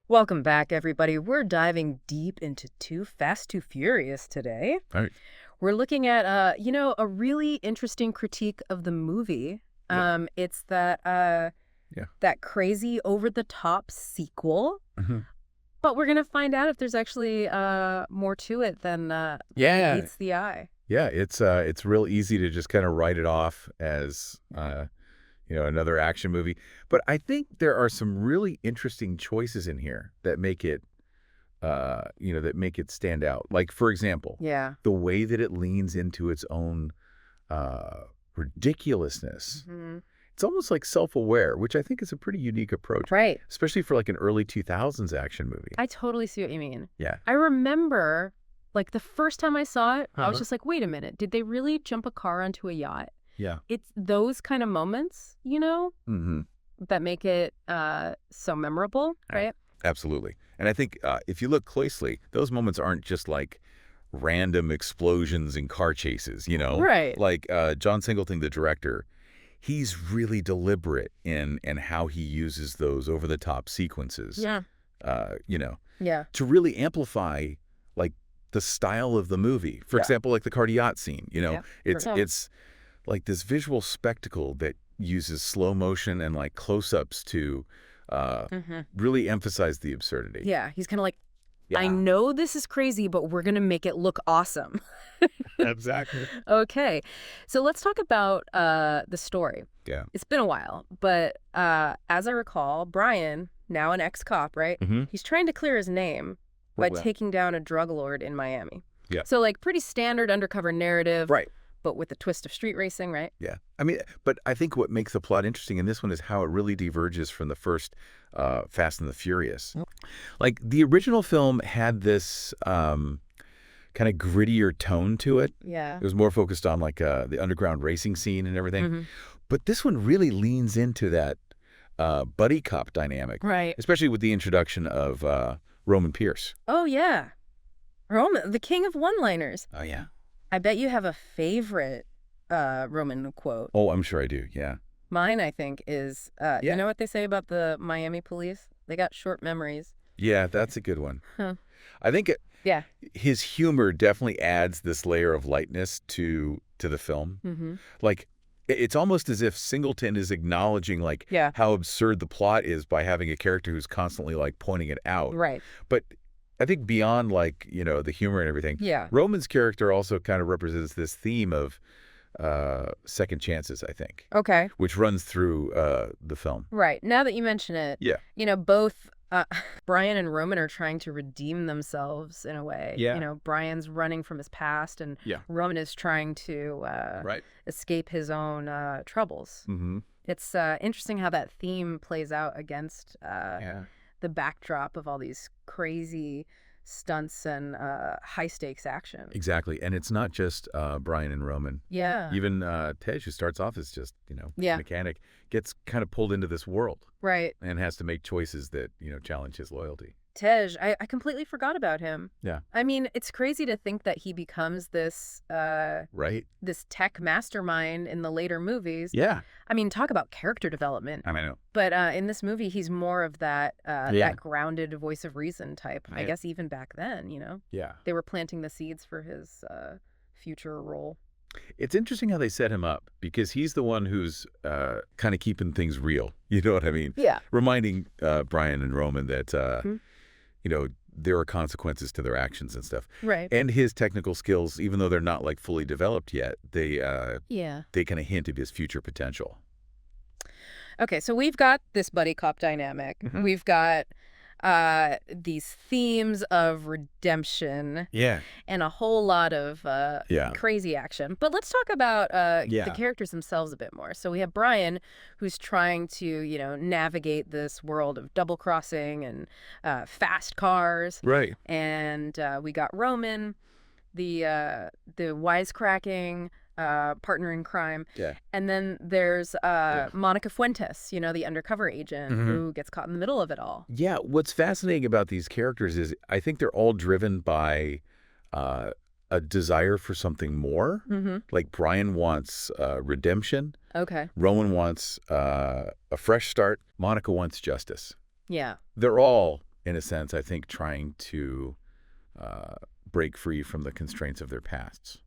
Welcome back, everybody. We're diving deep into Too Fast, Too Furious today. All right. We're looking at, a really interesting critique of the movie. Yeah. It's that crazy, over-the-top sequel. Mhm. But we're gonna find out if there's actually more to it than Yeah. meets the eye. Yeah, it's real easy to just kind of write it off as another action movie. But I think there are some really interesting choices in here that make it stand out. Like, for example, Yeah. the way that it leans into its own ridiculousness. Mm-hmm. It's almost like self-aware, which I think is a pretty unique approach, Right. especially for like an early 2000s action movie. I totally see what you mean. Yeah. I remember, like, the first time I saw it, I was Uh-huh. just like, wait a minute, did they really jump a car onto a yacht? Yeah. It's those kind of moments, Mm-hmm. that make it so memorable, right? Absolutely. And I think if you look closely, those moments aren't just like random explosions and car chases, Right. Like John Singleton, the director, he's really deliberate in how he uses those over-the-top sequences, Yeah. Yeah. to really amplify like the style of the movie. For example, like the car to yacht scene, Yeah, it's sure. it's like this visual spectacle that uses slow motion and like close-ups to Mm-hmm. really emphasize the absurdity. Yeah. He's kind of like, I Yeah, know this is crazy, but we're going to make it look awesome. exactly. Okay. So let's talk about the story. Yeah. It's been a while, but as I recall, Brian, now an ex-cop, right? Mm-hmm. He's trying to clear his name by Well, taking down a drug lord in Miami. Yeah. So, like, pretty standard undercover narrative. right. But with a twist of street racing, right? Yeah. I mean, but I think what makes the plot interesting in this one is how it really diverges from the first Fast and the Furious. Like, the original film had this kind of grittier tone to it. Yeah. It was more focused on like the underground racing scene and everything. Mm-hmm. But this one really leans into that buddy cop dynamic, Right. especially with the introduction of Roman Pierce. Oh, yeah. Roman, the king of one-liners. Oh, yeah. I bet you have a favorite Roman quote. Oh, I'm sure I do. Yeah. Mine, I think, is, Yeah. you know what they say about the Miami police? They got short memories. Yeah, that's a good one. Huh. I think Yeah. his humor definitely adds this layer of lightness to the film. Mm-hmm. Like, it's almost as if Singleton is acknowledging like Yeah. how absurd the plot is by having a character who's constantly like pointing it out. Right. But I think beyond like, the humor and everything, Yeah. Roman's character also kind of represents this theme of second chances, I think, Okay. which runs through the film. Right. Now that you mention it, Yeah. both Brian and Roman are trying to redeem themselves in a way. Yeah. Brian's running from his past, and Yeah. Roman is trying to Right. escape his own troubles. Mm-hmm. It's interesting how that theme plays out against Yeah. the backdrop of all these crazy stunts and high-stakes action. Exactly. And it's not just Brian and Roman. Yeah. Even Tej, who starts off as just, Yeah. mechanic, gets kind of pulled into this world Right. and has to make choices that, challenge his loyalty. Tej, I completely forgot about him. Yeah. I mean, it's crazy to think that he becomes this Right? this tech mastermind in the later movies. Yeah. I mean, talk about character development. I know. But in this movie, he's more of that Yeah. that grounded voice of reason type. I Yeah. guess even back then, Yeah. they were planting the seeds for his future role. It's interesting how they set him up because he's the one who's kind of keeping things real. You know what I mean? Yeah. Reminding Brian and Roman that, Mhm. there are consequences to their actions and stuff. Right. And his technical skills, even though they're not like fully developed yet, they Yeah. kind of hint at his future potential. Okay, so we've got this buddy cop dynamic. Mhm. We've got these themes of redemption Yeah. and a whole lot of Yeah. crazy action. But let's talk about the Yeah. characters themselves a bit more. So we have Brian, who's trying to, navigate this world of double crossing and fast cars. Right. And we got Roman, the wisecracking partner in crime. Yeah. And then there's Monica Fuentes, the undercover agent Mhm. who gets caught in the middle of it all. Yeah, what's fascinating about these characters is I think they're all driven by a desire for something more. Mm-hmm. Like Brian wants redemption. Okay. Roman wants a fresh start. Monica wants justice. Yeah. They're all in a sense, I think, trying to break free from the constraints of their pasts.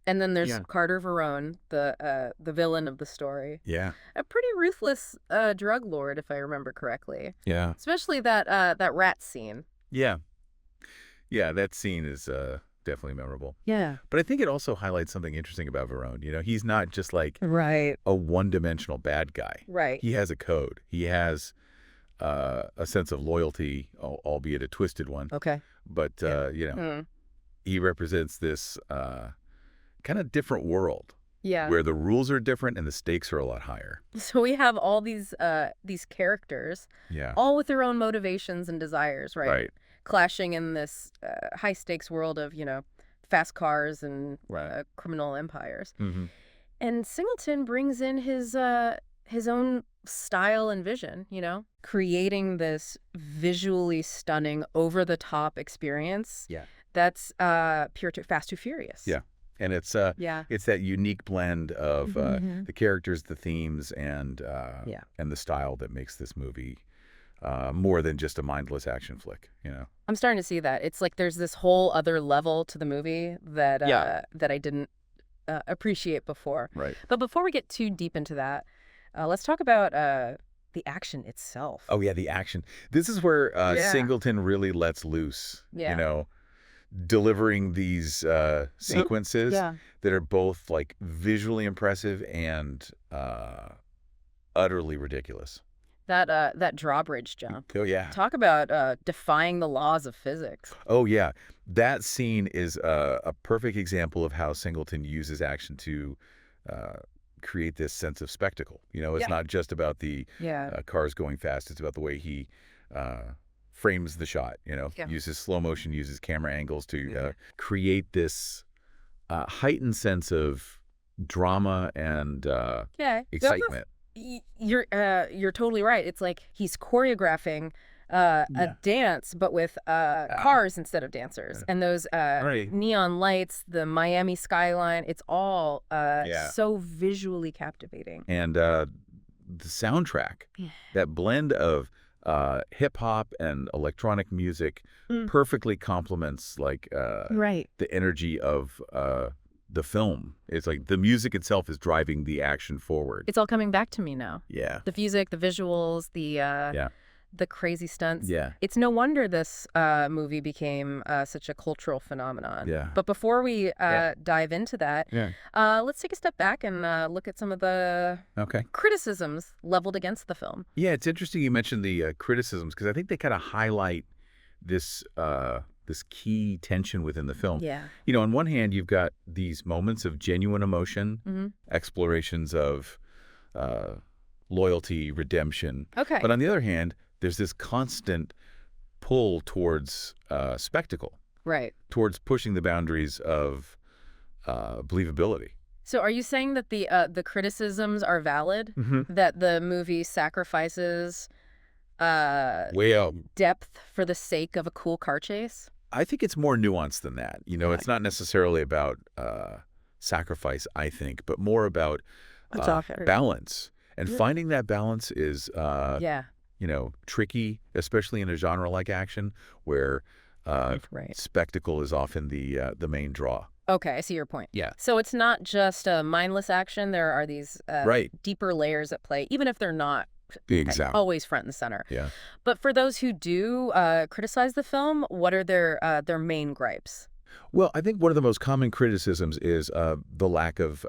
And then there's Yeah. Carter Verone, the villain of the story. Yeah. A pretty ruthless drug lord, if I remember correctly. Yeah. Especially that rat scene. Yeah. Yeah, that scene is definitely memorable. Yeah. But I think it also highlights something interesting about Verone. You know, he's not just like Right. a one-dimensional bad guy. Right. He has a code. He has a sense of loyalty, albeit a twisted one. Okay. But, you know, he represents this kind of different world Yeah. where the rules are different and the stakes are a lot higher. So we have all these characters, Yeah. all with their own motivations and desires, right? Right. Clashing in this high stakes world of, fast cars and Right. criminal empires. Mm-hmm. And Singleton brings in his own style and vision, creating this visually stunning, over-the-top experience. Yeah. That's Fast Too Furious. Yeah. And it's Yeah. it's that unique blend of Mhm. the characters, the themes, and Yeah. and the style that makes this movie more than just a mindless action flick. You know. I'm starting to see that. It's like there's this whole other level to the movie that that I didn't appreciate before. Right. But before we get too deep into that, let's talk about the action itself. Oh yeah, the action. This is where Yeah. Singleton really lets loose. Yeah. You know, delivering these sequences Yeah. that are both like visually impressive and utterly ridiculous. That drawbridge jump. Oh yeah. Talk about defying the laws of physics. Oh yeah. That scene is a perfect example of how Singleton uses action to create this sense of spectacle. You know, it's Yeah. not just about the Yeah. cars going fast. It's about the way he frames the shot, you know, Yeah. uses slow motion, uses camera angles to create this heightened sense of drama and Yeah. excitement. You're totally right. It's like he's choreographing a dance, but with cars instead of dancers. And those Right. neon lights, the Miami skyline, it's all Yeah. so visually captivating. And the soundtrack, that blend of hip hop and electronic music perfectly complements like Right. the energy of the film. It's like the music itself is driving the action forward. It's all coming back to me now. Yeah. The music, the visuals, the crazy stunts. Yeah. It's no wonder this movie became such a cultural phenomenon. Yeah. But before we dive into that, let's take a step back and look at some of the criticisms leveled against the film. Yeah, it's interesting you mentioned the criticisms because I think they kind of highlight this this key tension within the film. Yeah. You know, on one hand, you've got these moments of genuine emotion, Mm-hmm. explorations of loyalty, redemption. Okay. But on the other hand, there's this constant pull towards spectacle, Right. towards pushing the boundaries of believability. So are you saying that the criticisms are valid? That the movie sacrifices Way out. depth for the sake of a cool car chase? I think it's more nuanced than that. You know, it's not necessarily about sacrifice, I think, but more about balance. And finding that balance is, you know, tricky, especially in a genre like action where Right. spectacle is often the main draw. Okay, I see your point. Yeah. So it's not just a mindless action. There are these Right. deeper layers at play, even if they're not Exactly. always front and center. Yeah. But for those who do criticize the film, what are their main gripes? Well, I think one of the most common criticisms is the lack of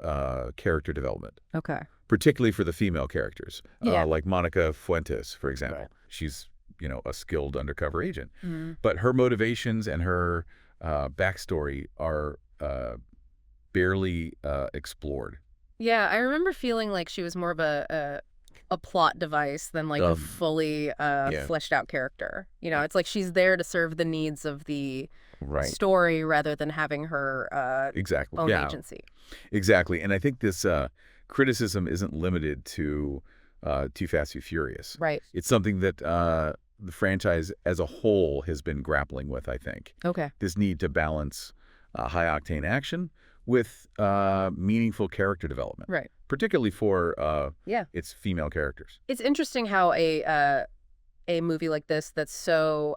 character development, Okay. particularly for the female characters, Yeah. like Monica Fuentes, for example. Right. She's, you know, a skilled undercover agent. Mm-hmm. But her motivations and her backstory are barely explored. Yeah, I remember feeling like she was more of a plot device than like a fully fleshed out character. You know, it's like she's there to serve the needs of the story rather than having her Exactly. own Yeah. agency. Exactly. And I think this criticism isn't limited to Too Fast, Too Furious. Right. It's something that the franchise as a whole has been grappling with, I think. Okay. This need to balance high-octane action with meaningful character development. Right. Particularly for Yeah. its female characters. It's interesting how a a movie like this that's so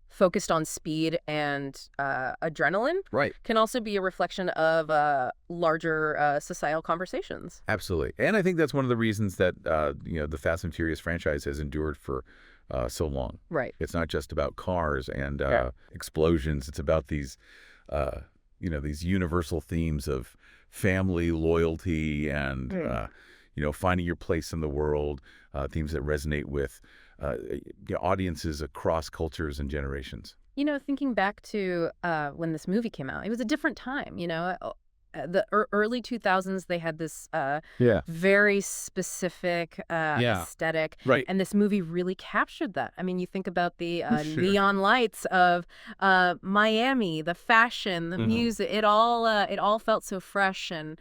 focused on speed and adrenaline can also be a reflection of larger societal conversations. Absolutely. And I think that's one of the reasons that, the Fast and Furious franchise has endured for so long. Right. It's not just about cars and explosions. It's about these, these universal themes of family, loyalty, and, finding your place in the world, themes that resonate with audiences across cultures and generations. Thinking back to when this movie came out, it was a different time. The early 2000s, they had this very specific aesthetic. Right. And this movie really captured that. I mean, you think about the neon lights of Miami, the fashion, the music. It all felt so fresh and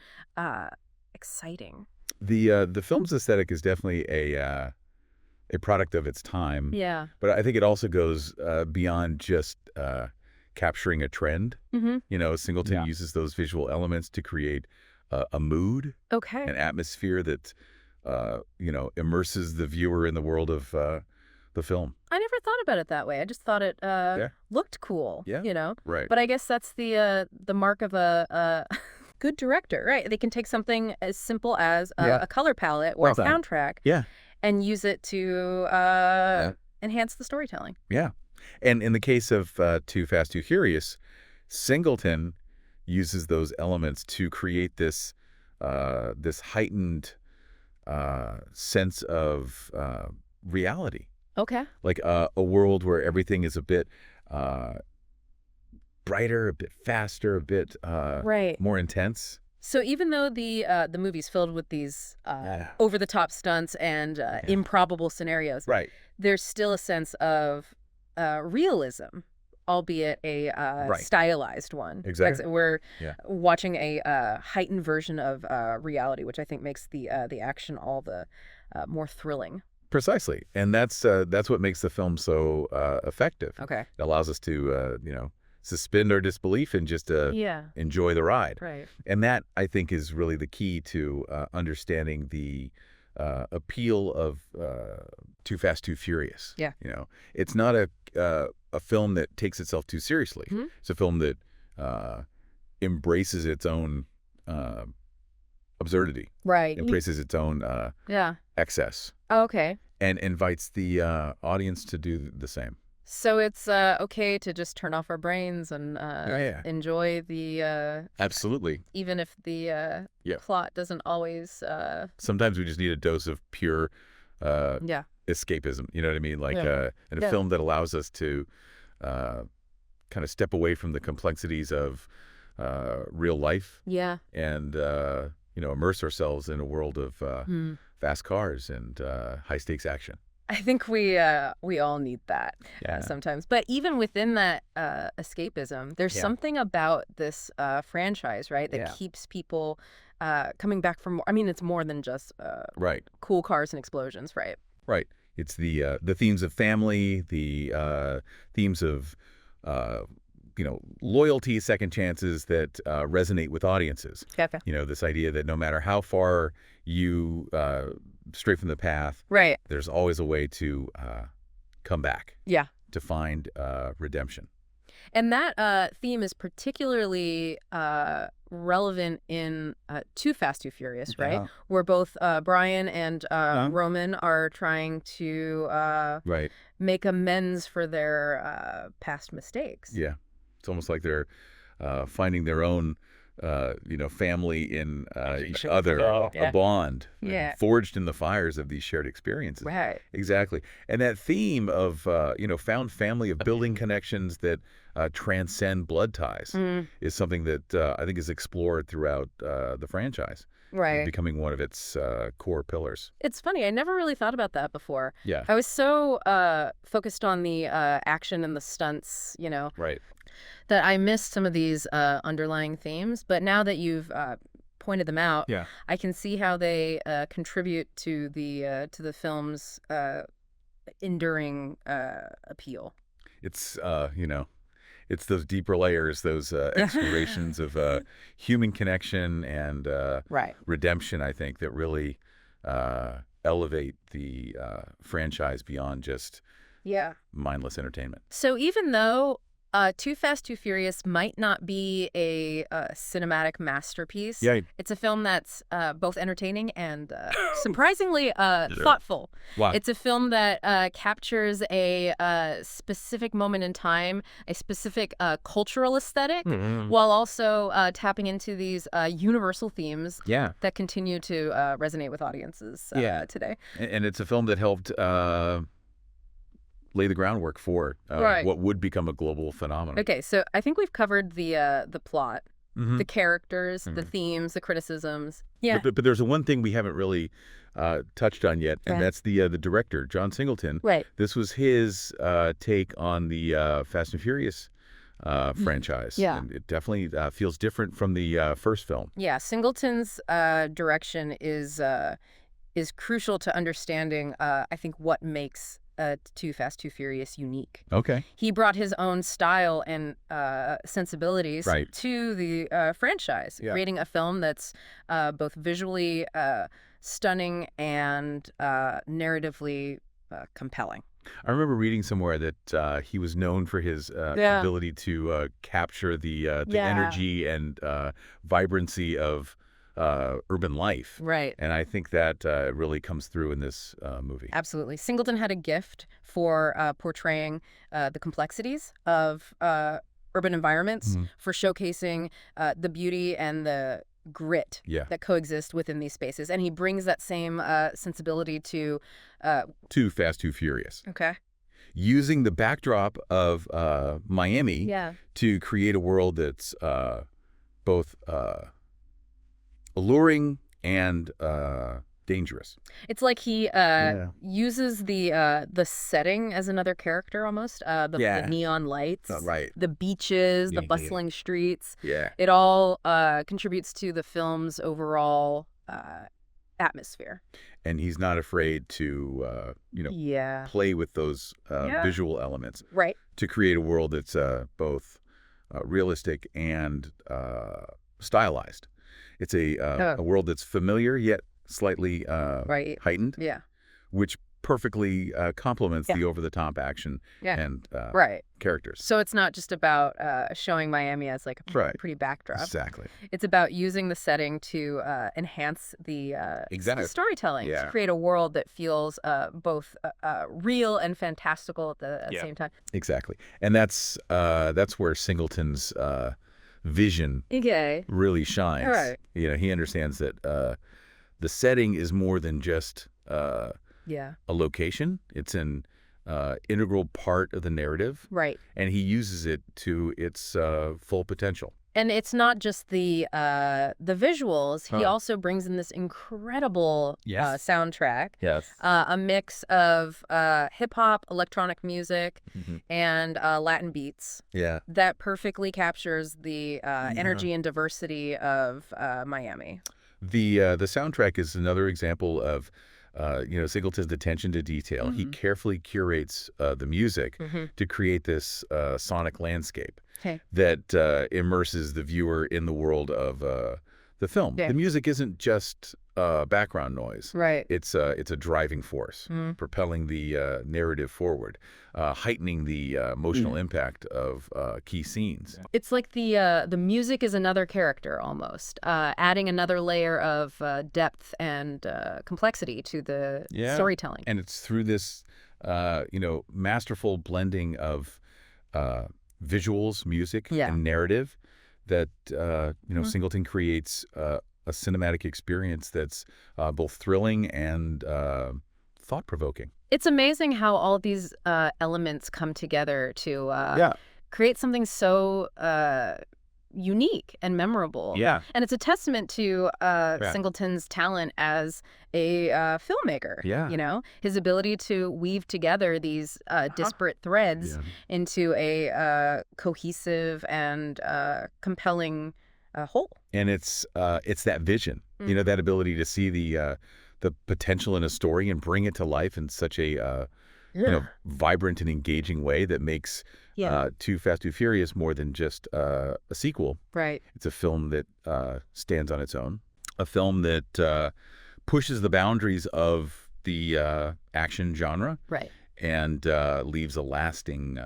exciting. The film's aesthetic is definitely a product of its time. Yeah. But I think it also goes beyond just capturing a trend. Singleton uses those visual elements to create a mood, an atmosphere that, immerses the viewer in the world of the film. I never thought about it that way. I just thought it looked cool. Yeah. Right. But I guess that's the mark of a good director, right? They can take something as simple as a color palette or a soundtrack. Yeah. And use it to enhance the storytelling. Yeah. And in the case of Too Fast, Too Furious, Singleton uses those elements to create this heightened sense of reality. Okay. Like a world where everything is a bit brighter, a bit faster, a bit more intense. So even though the movie's filled with these over-the-top stunts and improbable scenarios, there's still a sense of realism, albeit a stylized one. Exactly. We're watching a heightened version of reality, which I think makes the action all the more thrilling. Precisely, and that's what makes the film so effective. Okay. It allows us to suspend our disbelief and just enjoy the ride. Right. And that, I think, is really the key to understanding the appeal of Too Fast, Too Furious. Yeah. It's not a film that takes itself too seriously. Mm-hmm. It's a film that embraces its own absurdity. Right. Embraces its own excess. Oh, okay. And invites the audience to do the same. So it's okay to just turn off our brains and enjoy the absolutely, even if the plot doesn't always. Sometimes we just need a dose of pure escapism. You know what I mean? Like in a film that allows us to kind of step away from the complexities of real life. Yeah. And immerse ourselves in a world of fast cars and high stakes action. I think we all need that sometimes. But even within that escapism, there's something about this franchise, right, that keeps people coming back for more. I mean, it's more than just cool cars and explosions, right? Right. It's the themes of family, the themes of loyalty, second chances that resonate with audiences. Okay. This idea that no matter how far you stray from the path, there's always a way to come back. Yeah. To find redemption. And that theme is particularly relevant in Too Fast, Too Furious, right? Yeah. Where both Brian and Roman are trying to make amends for their past mistakes. Yeah. It's almost like they're finding their own family in each other, a bond forged in the fires of these shared experiences. Right. Exactly. And that theme of, found family, of building connections that transcend blood ties is something that I think is explored throughout the franchise. Right. Becoming one of its core pillars. It's funny. I never really thought about that before. Yeah. I was so focused on the action and the stunts, Right. that I missed some of these underlying themes. But now that you've pointed them out, I can see how they contribute to the film's enduring appeal. It's it's those deeper layers, those explorations of human connection and redemption, I think, that really elevate the franchise beyond just mindless entertainment. So even though Too Fast, Too Furious might not be a cinematic masterpiece, it's a film that's both entertaining and surprisingly thoughtful. Wow. It's a film that captures a specific moment in time, a specific cultural aesthetic, while also tapping into these universal themes that continue to resonate with audiences today. And it's a film that helped lay the groundwork for what would become a global phenomenon. Okay, so I think we've covered the plot, the characters, the themes, the criticisms. Yeah. But there's one thing we haven't really touched on yet, and that's the director, John Singleton. Right. This was his take on the Fast and Furious franchise. Yeah. And it definitely feels different from the first film. Yeah, Singleton's direction is crucial to understanding, I think, what makes Too Fast, Too Furious unique. Okay. He brought his own style and sensibilities to the franchise, creating a film that's both visually stunning and narratively compelling. I remember reading somewhere that he was known for his ability to capture the energy and vibrancy of urban life. Right. And I think that really comes through in this movie. Absolutely. Singleton had a gift for portraying the complexities of urban environments, for showcasing the beauty and the grit that coexist within these spaces. And he brings that same sensibility to Too Fast, Too Furious. Okay. Using the backdrop of Miami to create a world that's both alluring and dangerous. It's like he uses the setting as another character almost. The neon lights, the beaches, the bustling streets. Yeah. It all contributes to the film's overall atmosphere. And he's not afraid to play with those visual elements. Right. To create a world that's both realistic and stylized. It's a world that's familiar yet slightly heightened, which perfectly complements the over-the-top action and characters. So it's not just about showing Miami as like a pretty backdrop. Exactly. It's about using the setting to enhance the storytelling, to create a world that feels both real and fantastical at the same time. Exactly. And that's where Singleton's vision really shines. Right. He understands that the setting is more than just a location. It's an integral part of the narrative. Right. And he uses it to its full potential. And it's not just the visuals. He also brings in this incredible soundtrack. Yes. A mix of hip-hop, electronic music, and Latin beats. Yeah. That perfectly captures the energy and diversity of Miami. The soundtrack is another example of Singleton's attention to detail. He carefully curates the music to create this sonic landscape that immerses the viewer in the world of the film. The music isn't just background noise. Right. It's a driving force, propelling the narrative forward, heightening the emotional impact of key scenes. It's like the music is another character almost, adding another layer of depth and complexity to the storytelling. And it's through this masterful blending of visuals, music, and narrative that Singleton creates a cinematic experience that's both thrilling and thought-provoking. It's amazing how all these elements come together to create something so unique and memorable. Yeah. And it's a testament to Singleton's talent as a filmmaker. Yeah. His ability to weave together these disparate threads into a cohesive and compelling whole. And it's that vision, that ability to see the potential in a story and bring it to life in such a vibrant and engaging way that makes Too Fast, Too Furious more than just a sequel. Right. It's a film that stands on its own, a film that pushes the boundaries of the action genre. Right. And leaves a lasting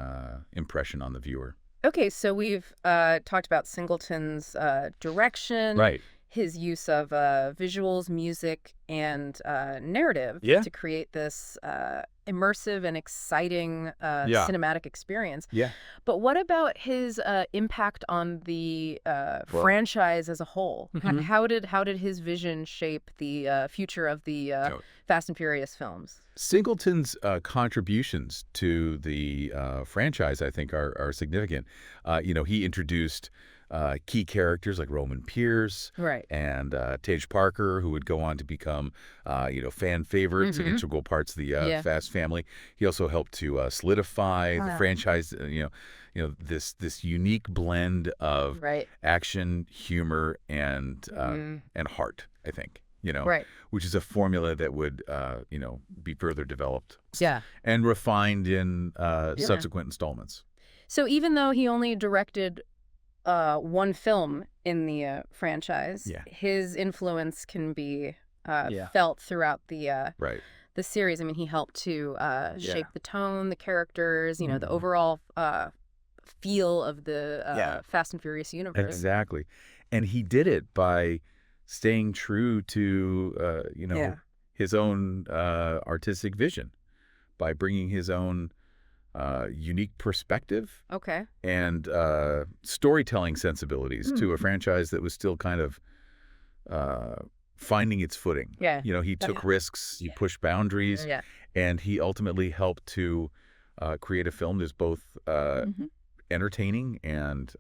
impression on the viewer. Okay, so we've talked about Singleton's direction, Right. his use of visuals, music, and narrative to create this immersive and exciting cinematic experience. Yeah. But what about his impact on the franchise as a whole? How did his vision shape the future of the Fast and Furious films? Singleton's contributions to the franchise, I think, are significant. He introduced key characters like Roman Pierce and Tage Parker, who would go on to become, fan favorites and integral parts of the Fast family. He also helped to solidify the franchise. This unique blend of action, humor, and heart, I think. Which is a formula that would, be further developed and refined in subsequent installments. So even though he only directed one film in the franchise, his influence can be felt throughout the series. I mean, he helped to shape the tone, the characters, the overall feel of the Fast and Furious universe. Exactly. And he did it by staying true to, his own artistic vision, by bringing his own unique perspective and storytelling sensibilities to a franchise that was still kind of finding its footing. He took risks, he pushed boundaries, and he ultimately helped to create a film that's both entertaining and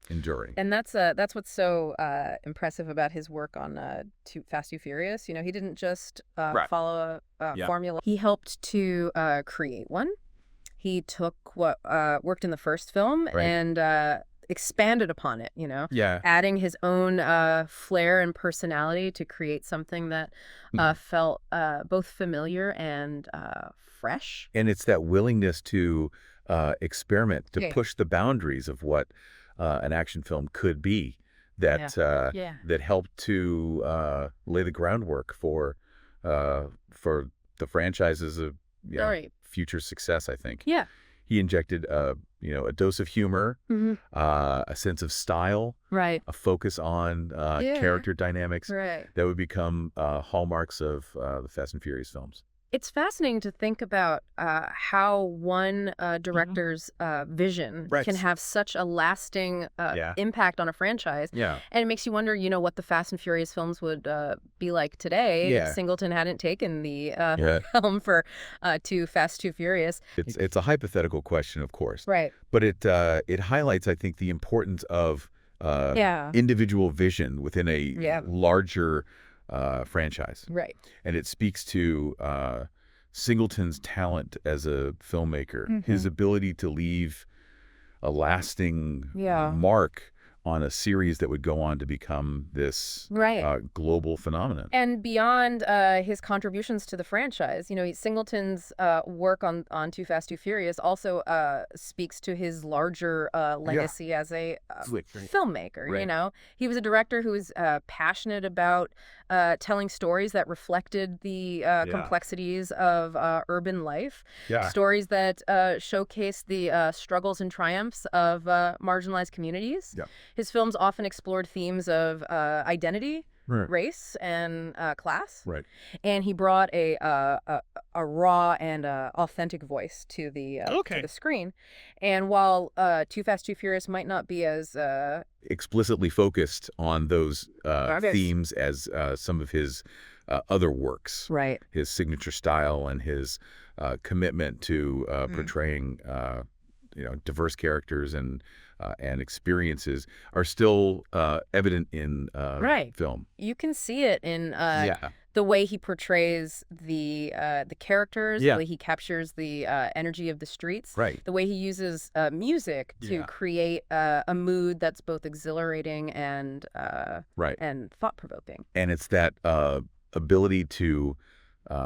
enduring. And that's what's so impressive about his work on Fast and Furious. He didn't just follow a formula. He helped to create one. He took what worked in the first film and expanded upon it, adding his own flair and personality to create something that felt both familiar and fresh. And it's that willingness to experiment, to push the boundaries of what an action film could be that helped to lay the groundwork for the franchise's future success, I think. He injected a dose of humor, a sense of style, a focus on character dynamics that would become hallmarks of the Fast and Furious films. It's fascinating to think about how one director's vision can have such a lasting impact on a franchise. And it makes you wonder, what the Fast and Furious films would be like today if Singleton hadn't taken the helm for Too Fast, Too Furious. It's a hypothetical question, of course. But it highlights, I think, the importance of individual vision within a larger franchise. And it speaks to Singleton's talent as a filmmaker, his ability to leave a lasting mark on a series that would go on to become this global phenomenon. And beyond his contributions to the franchise, Singleton's work on Too Fast, Too Furious also speaks to his larger legacy as a filmmaker. He was a director who was passionate about telling stories that reflected the complexities of urban life, stories that showcased the struggles and triumphs of marginalized communities. His films often explored themes of identity, race, and class. And he brought a raw and authentic voice to the screen. And while Too Fast, Too Furious might not be as explicitly focused on those themes as some of his other works, his signature style and his commitment to portraying diverse characters and experiences are still evident in film. You can see it in the way he portrays the characters, the way he captures the energy of the streets, the way he uses music to create a mood that's both exhilarating and thought-provoking. And it's that ability to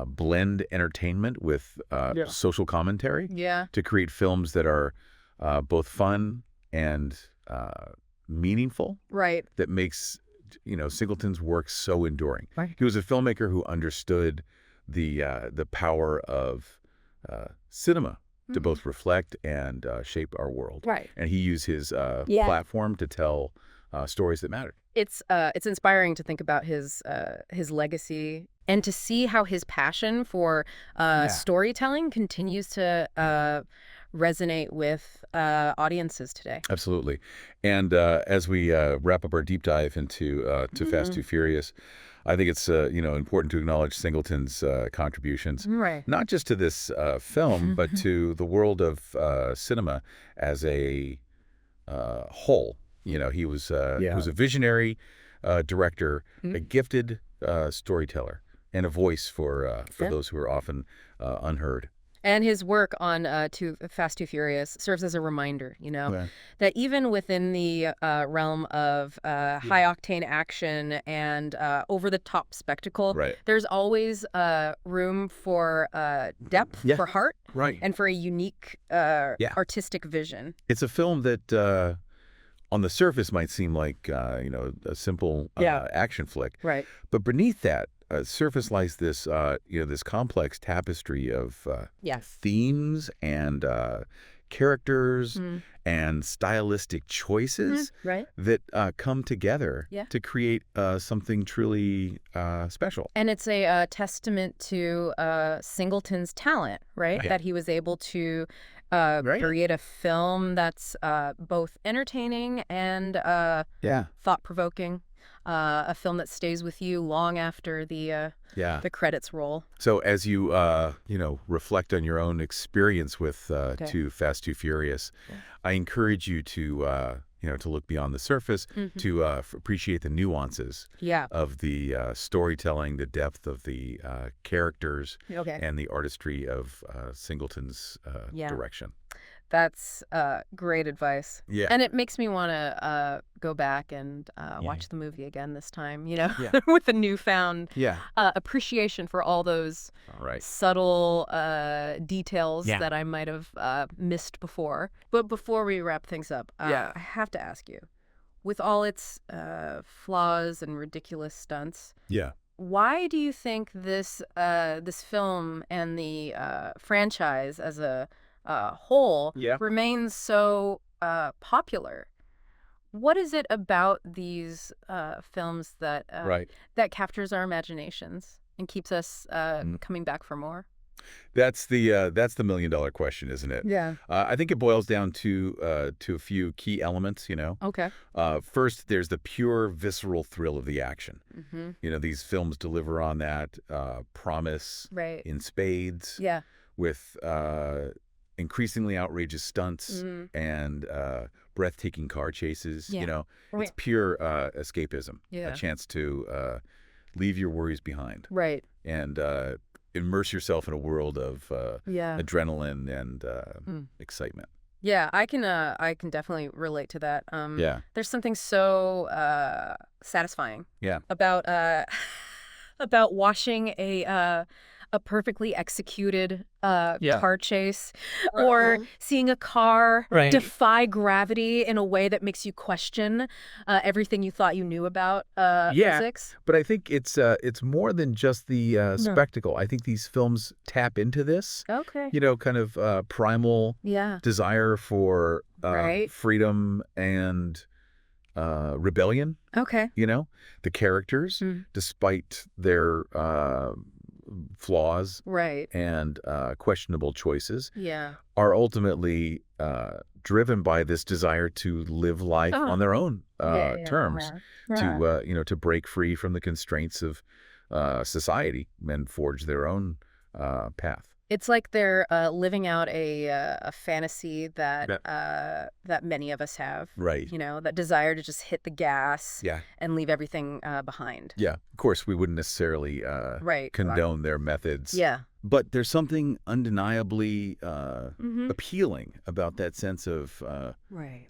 blend entertainment with social commentary to create films that are both fun and meaningful, that makes Singleton's work so enduring. He was a filmmaker who understood the power of cinema to both reflect and shape our world. Right. And he used his platform to tell stories that matter. It's inspiring to think about his legacy and to see how his passion for storytelling continues to resonate with audiences today. Absolutely. And as we wrap up our deep dive into Too Fast, Too Furious, I think it's important to acknowledge Singleton's contributions, Right. not just to this film, but to the world of cinema as a whole. He was a visionary director, a gifted storyteller, and a voice for those who are often unheard. And his work on Too Fast, Too Furious serves as a reminder, that even within the realm of high-octane action and over-the-top spectacle, there's always room for depth, for heart, and for a unique artistic vision. It's a film that, on the surface, might seem like a simple action flick, but beneath that surface lies this this complex tapestry of themes and characters and stylistic choices that come together to create something truly special. And it's a testament to Singleton's talent, that he was able to create a film that's both entertaining and thought-provoking. A film that stays with you long after the credits roll. So as you reflect on your own experience with Too Fast, Too Furious, I encourage you to look beyond the surface, to appreciate the nuances of the storytelling, the depth of the characters, and the artistry of Singleton's direction. That's great advice. Yeah. And it makes me want to go back and watch the movie again this time, with a newfound appreciation for all those subtle details that I might have missed before. But before we wrap things up, I have to ask you, with all its flaws and ridiculous stunts, why do you think this film and the franchise as a whole remains so popular? What is it about these films that that captures our imaginations and keeps us coming back for more? That's the million-dollar question, isn't it? Yeah. I think it boils down to a few key elements. Okay. First, there's the pure visceral thrill of the action. These films deliver on that promise in spades. Yeah. With increasingly outrageous stunts and breathtaking car chases. It's pure escapism, a chance to leave your worries behind, and immerse yourself in a world of adrenaline and excitement. Yeah, I can definitely relate to that. There's something so satisfying about about watching a perfectly executed car chase, or seeing a car defy gravity in a way that makes you question everything you thought you knew about physics. But I think it's more than just the spectacle. I think these films tap into this, kind of primal desire for freedom and rebellion. The characters, despite their flaws and questionable choices, are ultimately driven by this desire to live life on their own terms, to break free from the constraints of society and forge their own path. It's like they're living out a fantasy that that many of us have. That desire to just hit the gas and leave everything behind. Yeah, of course, we wouldn't necessarily condone their methods. But there's something undeniably appealing about that sense of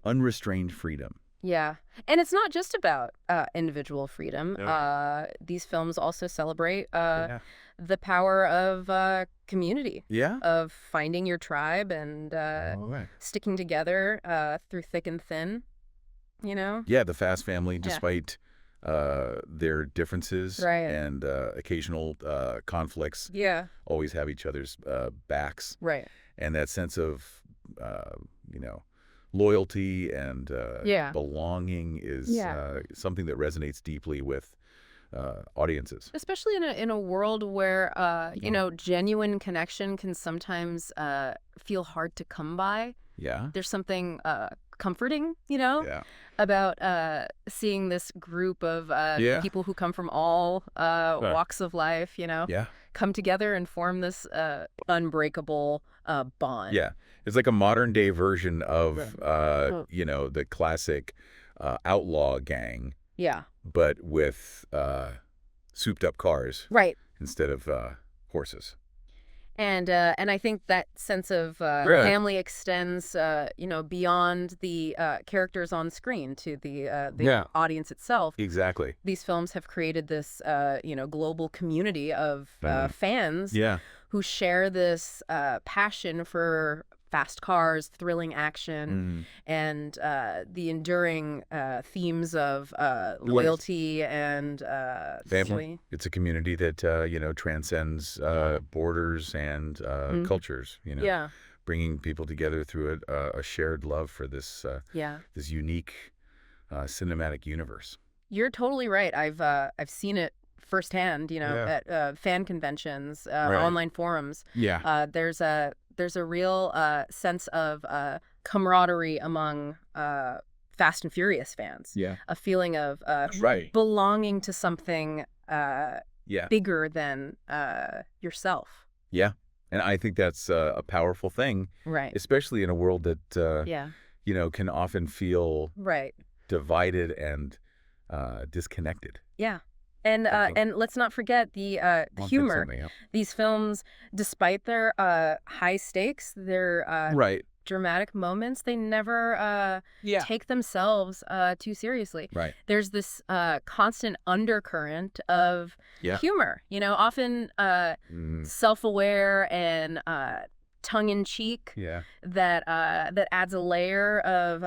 unrestrained freedom. Yeah. And it's not just about individual freedom. These films also celebrate the power of community, of finding your tribe and sticking together through thick and thin, Yeah, the Fast family, despite their differences and occasional conflicts. Yeah. Always have each other's backs. Right. And that sense of, loyalty and belonging is something that resonates deeply with audiences. Especially in a world where, genuine connection can sometimes feel hard to come by. Yeah. There's something comforting, about seeing this group of people who come from all walks of life, come together and form this unbreakable bond. Yeah. It's like a modern day version of, the classic outlaw gang. Yeah. But with souped up cars. Right. Instead of horses. And I think that sense of family extends, beyond the characters on screen to the audience itself. Exactly. These films have created this, global community of fans who share this passion for fast cars, thrilling action, and the enduring themes of loyalty and family. It's a community that transcends borders and cultures. Bringing people together through a shared love for this this unique cinematic universe. You're totally right. I've seen it firsthand. At fan conventions, online forums. Yeah. There's a real sense of camaraderie among Fast and Furious fans. Yeah. A feeling of belonging to something bigger than yourself. Yeah. And I think that's a powerful thing. Right. Especially in a world that, can often feel divided and disconnected. Yeah. And let's not forget the humor. These films, despite their high stakes, their dramatic moments, they never take themselves too seriously. Right. There's this constant undercurrent of humor. Often self-aware and tongue-in-cheek. Yeah. That adds a layer of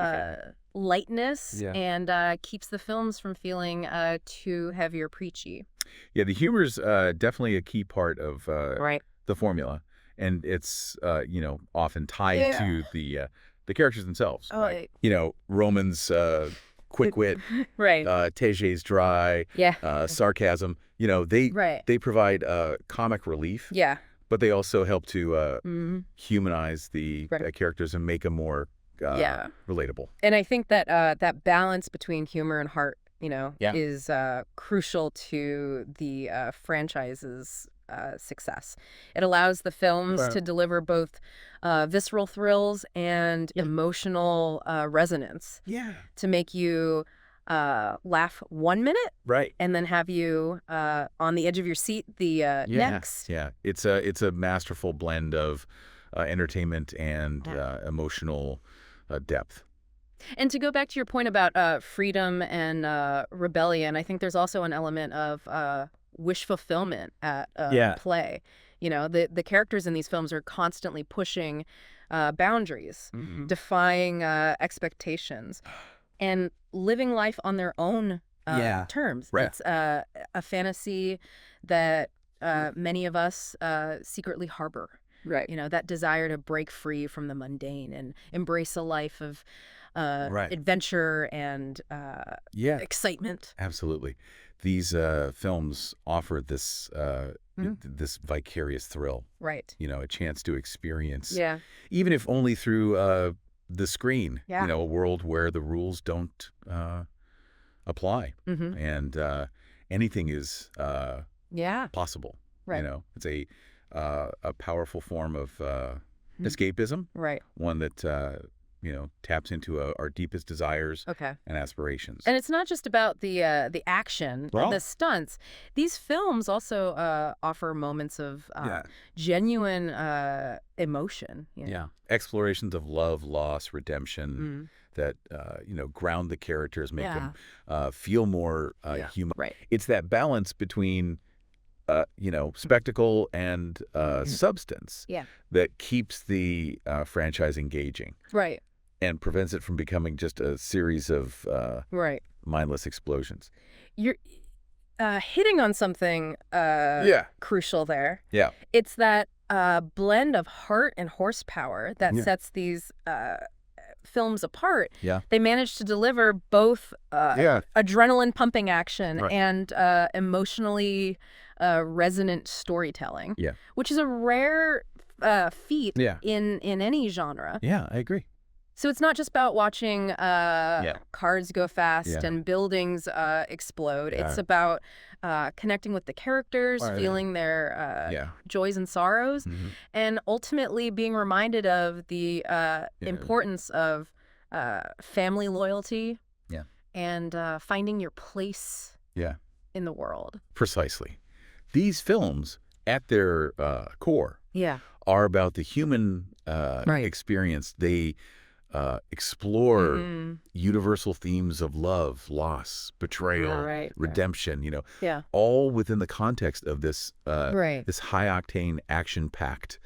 lightness and keeps the films from feeling too heavy or preachy. Yeah, the humor's definitely a key part of the formula, and it's often tied to the characters themselves. Oh, Roman's quick wit, Teje's dry, sarcasm. They provide comic relief. Yeah. But they also help to humanize the characters and make them more relatable. And I think that that balance between humor and heart, is crucial to the franchise's success. It allows the films to deliver both visceral thrills and emotional resonance. Yeah. To make you laugh 1 minute, and then have you on the edge of your seat the next. Yeah, it's a masterful blend of entertainment and emotional depth. And to go back to your point about freedom and rebellion, I think there's also an element of wish fulfillment at play. The characters in these films are constantly pushing boundaries, defying expectations, and living life on their own terms. Right. It's a fantasy that many of us secretly harbor. Right. That desire to break free from the mundane and embrace a life of adventure and excitement. Absolutely. These films offer this this vicarious thrill. Right. A chance to experience, even if only through the screen, a world where the rules don't apply, and anything is possible. Right. It's a powerful form of escapism. Right. One that taps into our deepest desires and aspirations. And it's not just about the action, the stunts. These films also offer moments of genuine emotion. Explorations of love, loss, redemption that ground the characters, make them feel more human. Right. It's that balance between spectacle and substance that keeps the franchise engaging. Right. And prevents it from becoming just a series of mindless explosions. You're hitting on something crucial there. Yeah. It's that blend of heart and horsepower that sets these films apart. Yeah. They managed to deliver both adrenaline pumping action and emotionally resonant storytelling, which is a rare feat in any genre. Yeah, I agree. So it's not just about watching cars go fast and buildings explode. It's about connecting with the characters, feeling their joys and sorrows, and ultimately being reminded of the importance of family loyalty and finding your place in the world. Precisely. These films, at their core, are about the human experience. They explore universal themes of love, loss, betrayal, redemption, all within the context of this this high-octane, action-packed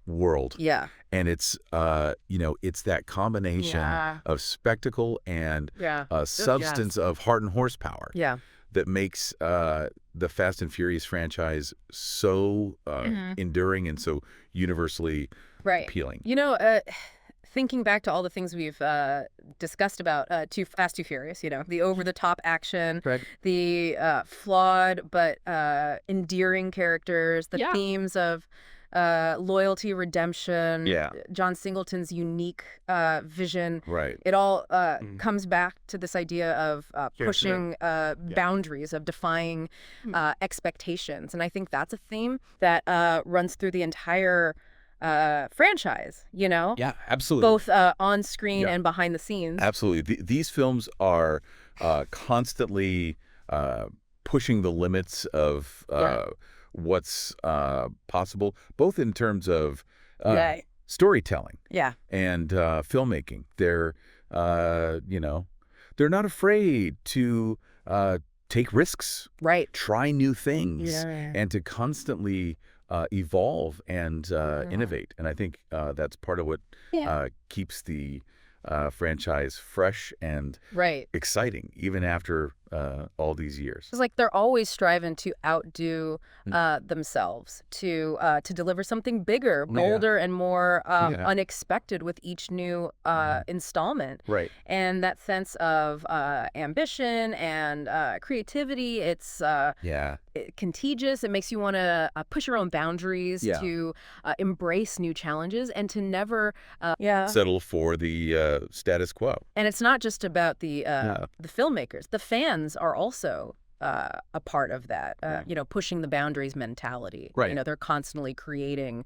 world. Yeah. And it's, it's that combination of spectacle and substance of heart and horsepower that makes the Fast and Furious franchise so enduring and so universally appealing. Thinking back to all the things we've discussed about Too Fast, Too Furious, the over-the-top action, the flawed but endearing characters, the themes of loyalty, redemption, John Singleton's unique vision. It all comes back to this idea of pushing boundaries, of defying expectations. And I think that's a theme that runs through the entire franchise, Yeah, absolutely. Both on screen and behind the scenes. Absolutely. These films are constantly pushing the limits of what's possible, both in terms of storytelling and filmmaking. They're, they're not afraid to take risks, try new things, and to constantly evolve and innovate. And I think that's part of what keeps the franchise fresh and exciting, even after all these years. It's like they're always striving to outdo themselves, to deliver something bigger, bolder, and more unexpected with each new installment. And that sense of ambition and creativity, it's contagious. It makes you want to push your own boundaries, to embrace new challenges, and to never settle for the status quo. And it's not just about the filmmakers. The fans are also a part of that, pushing the boundaries mentality. They're constantly creating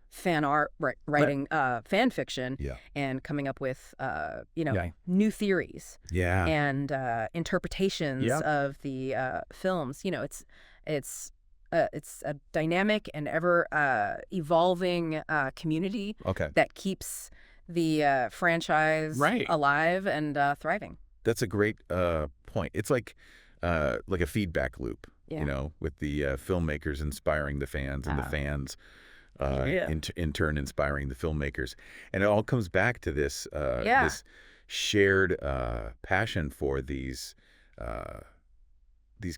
fan art, writing fan fiction, and coming up with, new theories and interpretations of the films. It's a dynamic and ever evolving community that keeps the franchise alive and thriving. That's a great point. It's like a feedback loop, with the filmmakers inspiring the fans and the fans in turn inspiring the filmmakers. And it all comes back to this this shared passion for these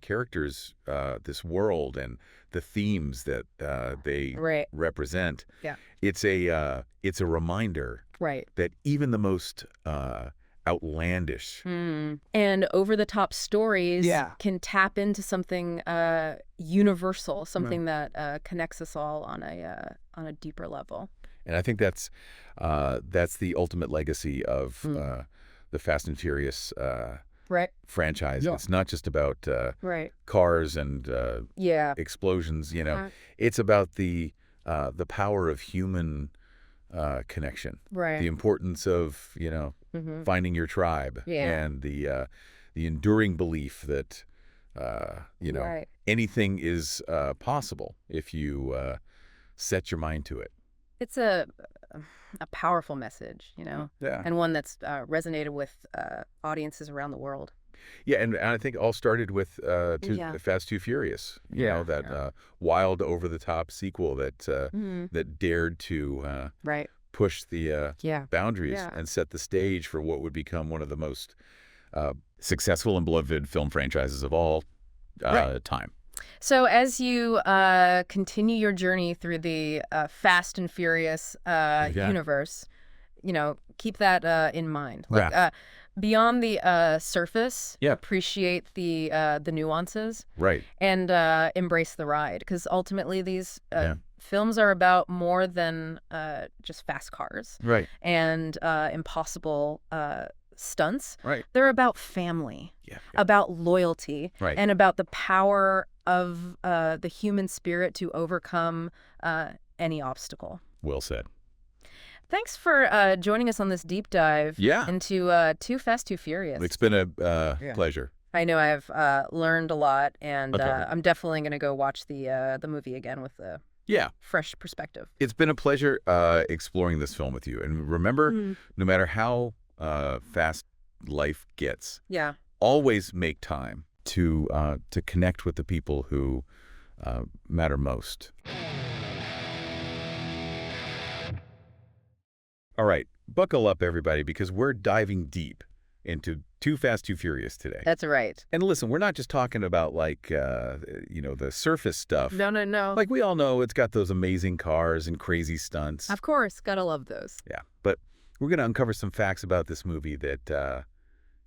characters, this world, and the themes that they represent. It's a reminder that even the most outlandish and over-the-top stories can tap into something universal, something that connects us all on a deeper level. And I think that's the ultimate legacy of the Fast and Furious franchise. It's not just about cars and explosions. It's about the power of human connection, the importance of finding your tribe, and the enduring belief that anything is possible if you set your mind to it. It's a powerful message, and one that's resonated with audiences around the world. Yeah, and I think it all started with Fast Too Furious. That wild, over-the-top sequel that that dared to push the boundaries and set the stage for what would become one of the most successful and beloved film franchises of all time. So as you continue your journey through the Fast and Furious universe, keep that in mind. Like beyond the surface, appreciate the nuances, right, and embrace the ride, because ultimately these films are about more than just fast cars, right, and impossible stunts. Right. They're about family, about loyalty, and about the power of the human spirit to overcome any obstacle. Well said. Thanks for joining us on this deep dive into Too Fast, Too Furious. It's been a pleasure. I know I've learned a lot, and I'm definitely going to go watch the movie again with a fresh perspective. It's been a pleasure exploring this film with you. And remember, no matter how fast life gets, always make time to connect with the people who matter most. All right, buckle up, everybody, because we're diving deep into Too Fast, Too Furious today. That's right. And listen, we're not just talking about, like, the surface stuff. No. Like, we all know it's got those amazing cars and crazy stunts. Of course, gotta love those. Yeah, but we're going to uncover some facts about this movie that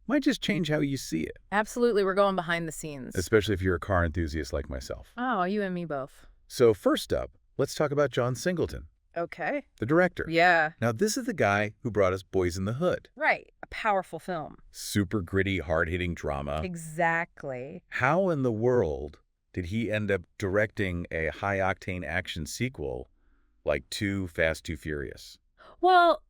might just change how you see it. Absolutely, we're going behind the scenes. Especially if you're a car enthusiast like myself. Oh, you and me both. So first up, let's talk about John Singleton. Okay. The director. Yeah. Now, this is the guy who brought us Boys in the Hood. Right. A powerful film. Super gritty, hard-hitting drama. Exactly. How in the world did he end up directing a high-octane action sequel like Too Fast, Too Furious? Well,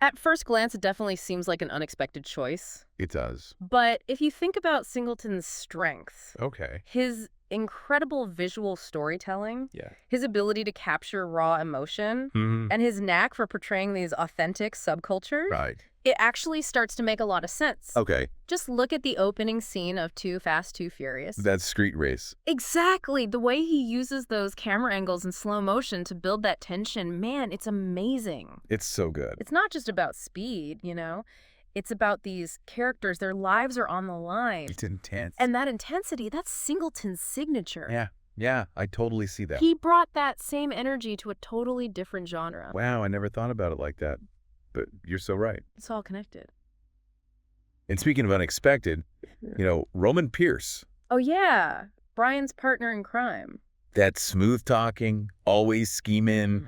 at first glance, it definitely seems like an unexpected choice. It does. But if you think about Singleton's strengths, his incredible visual storytelling, his ability to capture raw emotion, and his knack for portraying these authentic subcultures, it actually starts to make a lot of sense. Okay. Just look at the opening scene of Too Fast, Too Furious. That street race. Exactly. The way he uses those camera angles in slow motion to build that tension, man, it's amazing. It's so good. It's not just about speed, It's about these characters. Their lives are on the line. It's intense. And that intensity, that's Singleton's signature. Yeah, I totally see that. He brought that same energy to a totally different genre. Wow, I never thought about it like that. But you're so right. It's all connected. And speaking of unexpected, Roman Pierce. Oh, yeah. Brian's partner in crime. That smooth-talking, always scheming.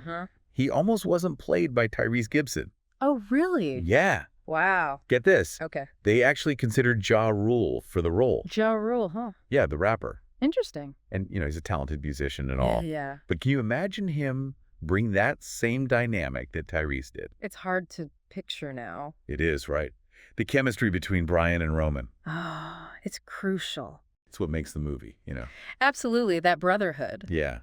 He almost wasn't played by Tyrese Gibson. Oh, really? Yeah. Wow. Get this. Okay. They actually considered Ja Rule for the role. Ja Rule, huh? Yeah, the rapper. Interesting. And, he's a talented musician and all. Yeah. But can you imagine him bring that same dynamic that Tyrese did? It's hard to picture now. It is, right? The chemistry between Brian and Roman. Oh, it's crucial. It's what makes the movie, Absolutely, that brotherhood. Yeah,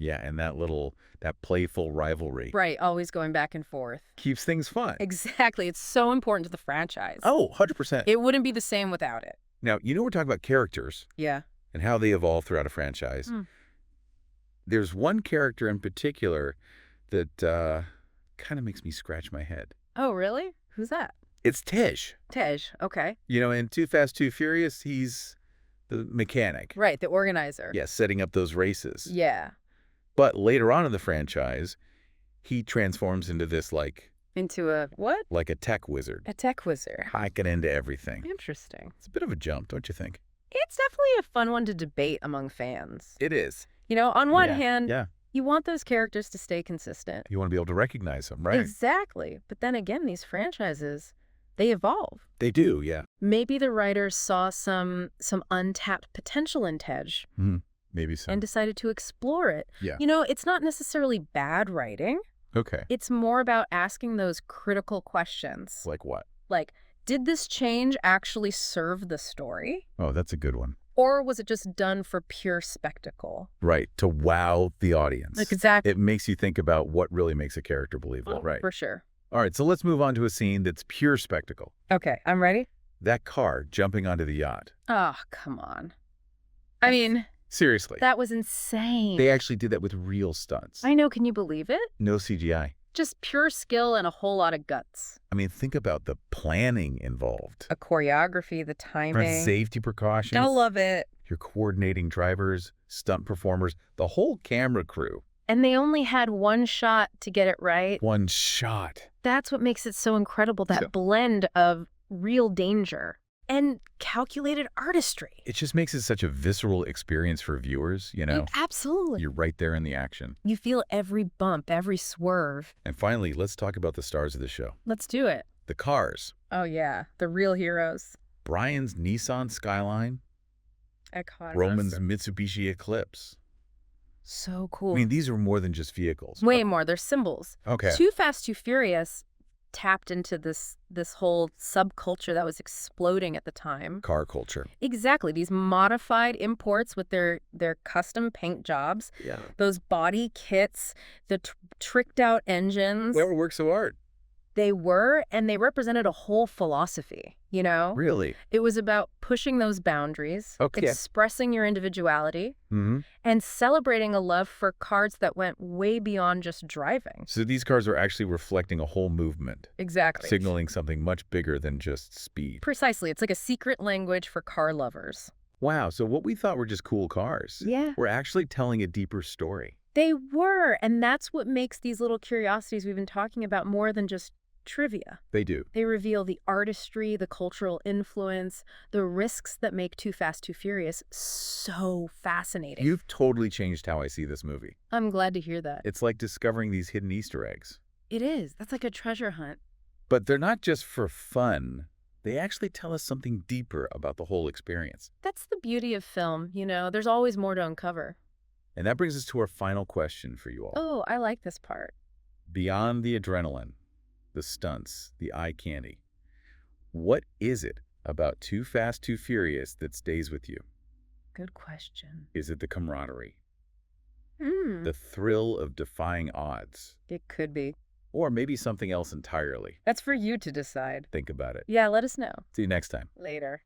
and that playful rivalry. Right, always going back and forth. Keeps things fun. Exactly, it's so important to the franchise. Oh, 100%. It wouldn't be the same without it. Now, we're talking about characters. Yeah. And how they evolve throughout a franchise. There's one character in particular that kind of makes me scratch my head. Oh, really? Who's that? It's Tej. Tej, okay. In Too Fast, Too Furious, he's the mechanic. Right, the organizer. Yeah, setting up those races. Yeah. But later on in the franchise, he transforms into this, Into a what? Like a tech wizard. A tech wizard. Hacking into everything. Interesting. It's a bit of a jump, don't you think? It's definitely a fun one to debate among fans. It is. On one hand, you want those characters to stay consistent. You want to be able to recognize them, right? Exactly. But then again, these franchises, they evolve. They do, yeah. Maybe the writers saw some untapped potential in Tej. Maybe so. And decided to explore it. Yeah. It's not necessarily bad writing. Okay. It's more about asking those critical questions. Like what? Like, did this change actually serve the story? Oh, that's a good one. Or was it just done for pure spectacle? Right, to wow the audience. Exactly. It makes you think about what really makes a character believable, right? For sure. All right, so let's move on to a scene that's pure spectacle. Okay, I'm ready. That car jumping onto the yacht. Oh, come on. I mean... Seriously. That was insane. They actually did that with real stunts. I know, can you believe it? No CGI. Just pure skill and a whole lot of guts. I mean, think about the planning involved. A choreography, the timing. Safety precautions. I love it. You're coordinating drivers, stunt performers, the whole camera crew. And they only had one shot to get it right. One shot. That's what makes it so incredible, that blend of real danger and calculated artistry. It just makes it such a visceral experience for viewers, you know? Absolutely. You're right there in the action. You feel every bump, every swerve. And finally, let's talk about the stars of the show. Let's do it. The cars. Oh, yeah. The real heroes. Brian's Nissan Skyline. Iconic. Roman's Mitsubishi Eclipse. So cool. I mean, these are more than just vehicles. Way more. They're symbols. Okay. Too Fast, Too Furious tapped into this whole subculture that was exploding at the time. Car culture. Exactly. These modified imports with their custom paint jobs. Yeah. Those body kits, the tricked out engines. They were works of art. They were, and they represented a whole philosophy, you know? Really? It was about pushing those boundaries, expressing your individuality, and celebrating a love for cars that went way beyond just driving. So these cars are actually reflecting a whole movement. Exactly. Signaling something much bigger than just speed. Precisely. It's like a secret language for car lovers. Wow, so what we thought were just cool cars. Yeah. We're actually telling a deeper story. They were, and that's what makes these little curiosities we've been talking about more than just trivia. They do. They reveal the artistry, the cultural influence, the risks that make Too Fast, Too Furious so fascinating. You've totally changed how I see this movie. I'm glad to hear that. It's like discovering these hidden Easter eggs. It is. That's like a treasure hunt. But they're not just for fun. They actually tell us something deeper about the whole experience. That's the beauty of film, you know. There's always more to uncover. And that brings us to our final question for you all. Oh, I like this part. Beyond the adrenaline, the stunts, the eye candy, what is it about Too Fast, Too Furious that stays with you? Good question. Is it the camaraderie? The thrill of defying odds? It could be. Or maybe something else entirely? That's for you to decide. Think about it. Yeah, let us know. See you next time. Later.